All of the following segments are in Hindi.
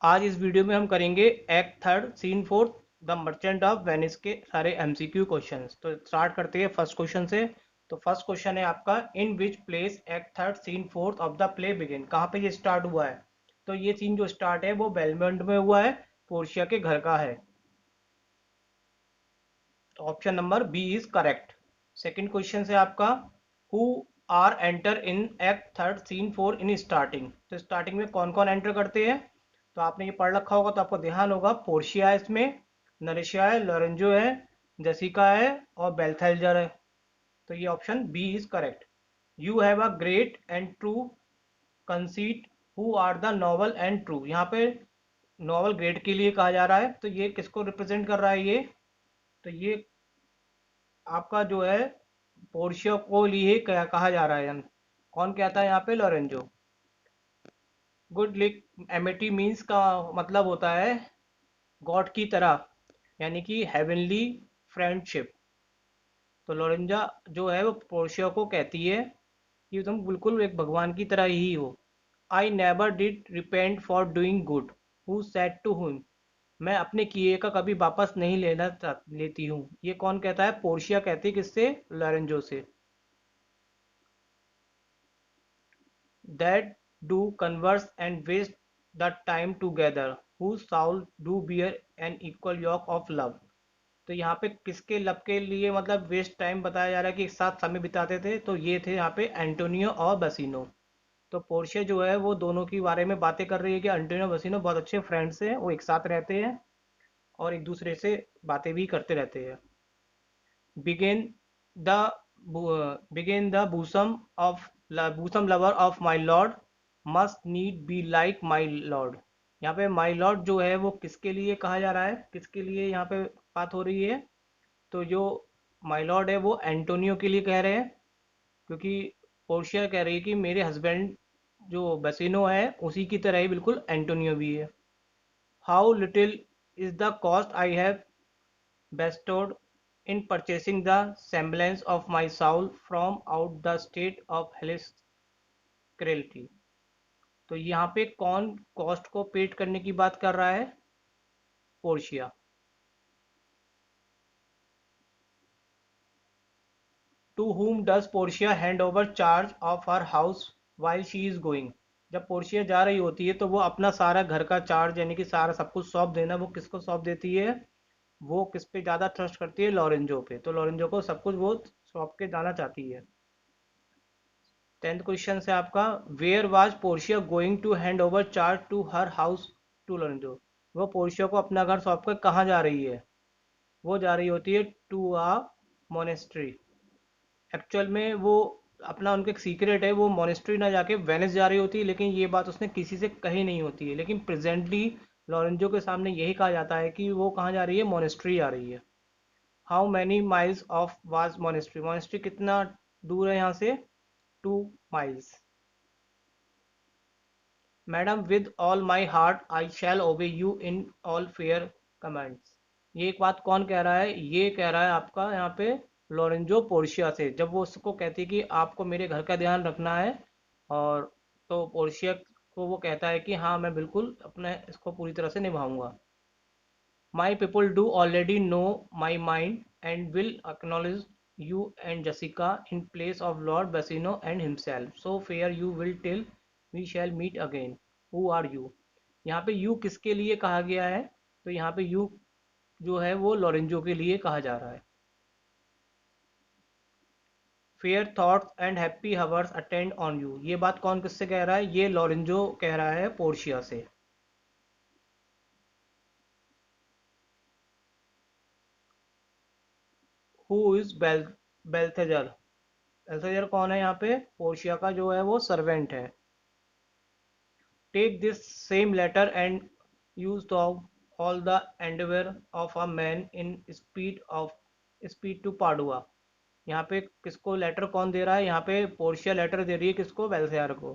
आज इस वीडियो में हम करेंगे act third scene fourth the merchant of Venice के सारे एमसीक्यू क्वेश्चंस। तो स्टार्ट करते हैं फर्स्ट क्वेश्चन से। तो फर्स्ट क्वेश्चन है आपका, in which place act third scene fourth of the play begin. कहाँ पे ये स्टार्ट हुआ है? तो ये सीन जो स्टार्ट है वो बेलमोंट में हुआ है, पोर्शिया के घर का है। तो option number B is correct. Second question है आपका, who are enter in act third scene four in starting. तो स्टार्टिंग में कौन कौन एंटर करते हैं? तो आपने ये पढ़ रखा होगा तो आपको ध्यान होगा। पोर्शिया है इसमें, नरिशिया है, लोरेंजो है, जेसिका है और बेल्थेल्जर है। तो ये option B is correct. You have a great and true conceit who are the noble and true. यहाँ पे नॉवल ग्रेट के लिए कहा जा रहा है, तो ये किसको रिप्रेजेंट कर रहा है ये? तो ये आपका जो है पोर्शिया को लिए कहा जा रहा है। कौन कहता है यहाँ पे? लोरेंजो। गुड लिक एमिटी मीन्स का मतलब होता है गॉड की तरह, यानी कि हेवनली फ्रेंडशिप। तो लोरेंजा जो है वो पोर्शिया को कहती है कि तुम बिल्कुल एक भगवान की तरह ही हो। I never did repent for doing good who said to whom. मैं अपने किए का कभी वापस नहीं लेती हूँ। ये कौन कहता है? पोर्शिया कहती है। किससे? लोरेंजो से। that do converse and waste the time together, whose soul do bear an equal yoke of love। तो यहाँ पे किसके लव के लिए मतलब वेस्ट टाइम बताया जा रहा है कि एक साथ समय बिताते थे? तो ये थे यहाँ पे एंटोनियो और बसिनो। तो पोर्शिया जो है वो दोनों के बारे में बातें कर रही है कि एंटोनियो बसिनो बहुत अच्छे फ्रेंड्स हैं, वो एक साथ रहते हैं और एक दूसरे से बातें भी करते रहते हैं। begin the begin the bosom lover of my lord must need be like my lord। यहाँ पे my lord जो है वो किसके लिए कहा जा रहा है? किसके लिए यहाँ पे बात हो रही है? तो जो my lord है वो एंटोनियो के लिए कह रहे हैं, क्योंकि पोर्शिया कह रही है कि मेरे हस्बैंड जो बसिनो है उसी की तरह ही बिल्कुल एंटोनियो भी है। How little is the cost I have bestowed in purchasing the semblance of my soul from out the state of hellish cruelty। तो यहाँ पे कौन कॉस्ट को पेड करने की बात कर रहा है? Portia. To whom does Portia hand over charge of her house while she is going. जब पोर्शिया जा रही होती है तो वो अपना सारा घर का चार्ज यानी कि सारा सब कुछ सौंप देना वो किसको सौंप देती है? वो किस पे ज़्यादा ट्रस्ट करती है? लोरेंजो पे। तो लोरेंजो को सब कुछ वो सौंप के जाना चाहती है। 10th क्वेश्चन है आपका, where was Portia going to hand over charge to her house to Lorenzo. वो पोर्शिया को अपना घर सौंप कर कहाँ जा रही है? वो जा रही होती है टू अ मोनेस्ट्री। एक्चुअल में वो अपना उनका एक सीक्रेट है, वो मोनेस्ट्री ना जाके वेनिस जा रही होती है, लेकिन ये बात उसने किसी से कही नहीं होती है। लेकिन प्रेजेंटली लोरेंजो के सामने यही कहा जाता है कि वो कहाँ जा रही है? मोनेस्ट्री जा रही है। How many miles of was monastery. Monastery कितना दूर है यहाँ से? 2 miles. Madam with all my heart I shall obey you in all fair comments. ये एक बात कौन कह रहा है? ये कह रहा है आपका यहाँ पे लोरेंजो पोर्शिया से, जब वो उसको कहती है कि आपको मेरे घर का ध्यान रखना है। और तो पोर्शिया को वो कहता है कि हाँ मैं बिल्कुल अपने इसको पूरी तरह से निभाऊंगा। My people do already know my mind and will acknowledge you and Jessica in place of lord Bassanio and himself, so fare you well till we shall meet again. Who are you. यहाँ पे यू किसके लिए कहा गया है? तो यहाँ पे यू जो है वो लोरेंजो के लिए कहा जा रहा है। Fair thoughts and happy hours attend on you. ये बात कौन किससे कह रहा है? ये लोरेंजो कह रहा है पोर्शिया से। Who is बेल्थेजर। बेल्थेजर कौन है यहाँ पे? पोर्शिया का जो है वो सर्वेंट है। Take this same letter and use all the endeavour of a man in speed to Padua. यहाँ पे किसको लेटर कौन दे रहा है? यहाँ पे पोर्शिया लेटर दे रही है किसको? बेल्थेजर को।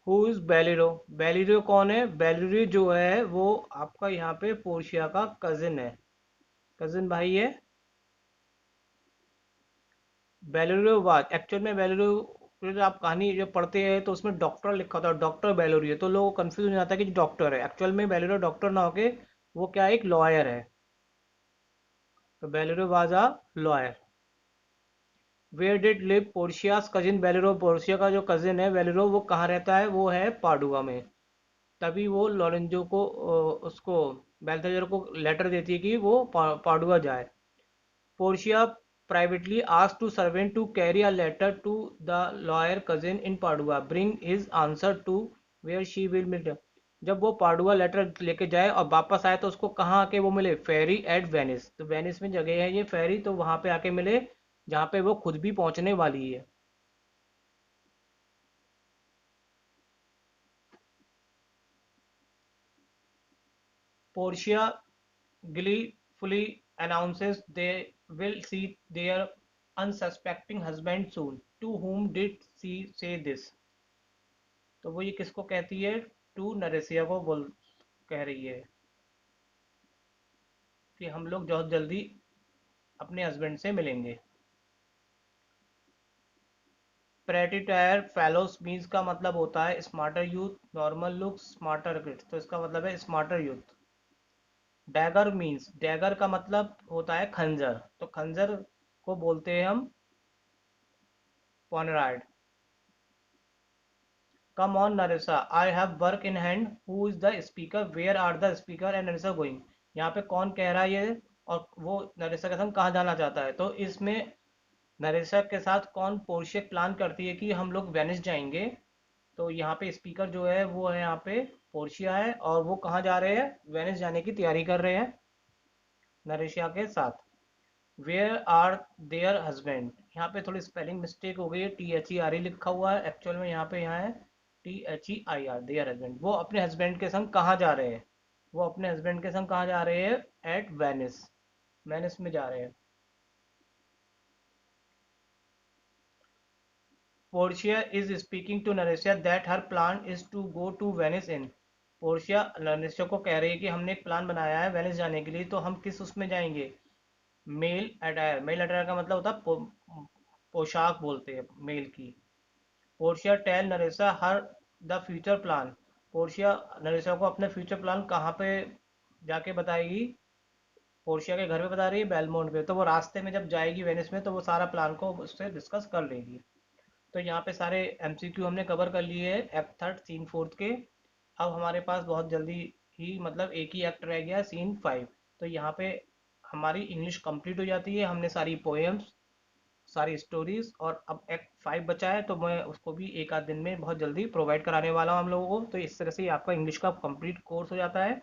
Who is बेलिरो। बेलिरो कौन है? बेलिरो जो है वो आपका यहाँ पे पोर्शिया का कजिन है, कजिन भाई है। बेलोरियो वाज एक्चुअल में बेलोरियो, फिर आप कहानी जो पढ़ते हैं तो उसमें डॉक्टर लिखा था, डॉक्टर बेलोरियो, तो लोग कंफ्यूज हो जाता है कि डॉक्टर है, एक्चुअल में बेलोरियो डॉक्टर ना होके वो क्या है, एक लॉयर है। तो Bellario was a lawyer. Where did live Portia's cousin Bellario, Portia का जो कजिन है बेलेरो वो कहाँ रहता है, वो है पाडुआ में। तभी वो लॉरेंजो को उसको बेल्थेजर को लेटर देती है कि वो पाडुआ जाए। Portia privately asked to servant to carry a letter to the lawyer cousin in Padua, bring his answer to where she will meet। जब वो पाडुआ लेटर लेके जाए और वापस आए तो उसको कहाँ आके वो मिले, फेरी एट वेनिस, तो वेनिस में जगह है ये फेरी, तो वहां पे आके मिले जहाँ पे वो खुद भी पहुंचने वाली है। Portia gleefully announces they will see their unsuspecting husband soon. To whom did she say this? तो वो ये किसको कहती है, टू नरेसिया को बोल कह रही है कि हम लोग बहुत जल्दी अपने हस्बैंड से मिलेंगे। प्रेटिटायर फेलोस मीन्स का मतलब होता है smarter youth, normal look, smarter kids, तो इसका मतलब है smarter youth. Dagger means, dagger का मतलब होता है खंजर, तो खंजर को बोलते हैं हम पॉनराइड। Come on Nerissa, I have work in hand, who is the speaker, where are the speaker and Nerissa going. यहाँ पे कौन कह रहा है ये, और वो नरेसा के संग कहाँ जाना चाहता है, तो इसमें नरेसा के साथ कौन पोर्शिया प्लान करती है कि हम लोग वेनिस जाएंगे। तो यहाँ पे स्पीकर जो है वो है यहाँ पे पोर्शिया है, और वो कहाँ जा रहे हैं, वेनिस जाने की तैयारी कर रहे हैं नरेशिया के साथ। वेयर आर देयर हस्बैंड, यहाँ पे थोड़ी स्पेलिंग मिस्टेक हो गई है, THERE लिखा हुआ है, एक्चुअल में यहाँ है THEIR, देयर हस्बैंड। वो अपने हस्बैंड के संग कहाँ जा रहे हैं, वो अपने हस्बैंड के संग कहाँ जा रहे हैं, एट वेनिस, वेनिस में जा रहे हैं। Portia is speaking to Nerissa that her plan is to go to Venice in. Portia Nerissa को कह रही है कि हमने एक प्लान बनाया है वेनिस जाने के लिए, तो हम किस उसमें जाएंगे, मेल अटायर, मेल अटायर का मतलब होता है पोशाक बोलते हैं मेल की। Portia tell Nerissa her the future plan, Portia Nerissa को अपने फ्यूचर प्लान कहाँ पे जाके बताएगी, पोर्शिया के घर पे बता रही है, बेलमोंट पे, तो वो रास्ते में जब जाएगी वेनिस में तो वो सारा प्लान को उससे डिस्कस कर लेगी। तो यहाँ पे सारे MCQ हमने कवर कर लिए हैं एक्ट थर्ड सीन फोर्थ के। अब हमारे पास बहुत जल्दी ही मतलब एक ही एक्ट रह गया, सीन 5। तो यहाँ पे हमारी इंग्लिश कंप्लीट हो जाती है, हमने सारी पोएम्स, सारी स्टोरीज, और अब एक्ट 5 बचा है, तो मैं उसको भी एक आध दिन में बहुत जल्दी प्रोवाइड कराने वाला हूँ हम लोगों को। तो इस तरह से ही आपका इंग्लिश का कंप्लीट कोर्स हो जाता है।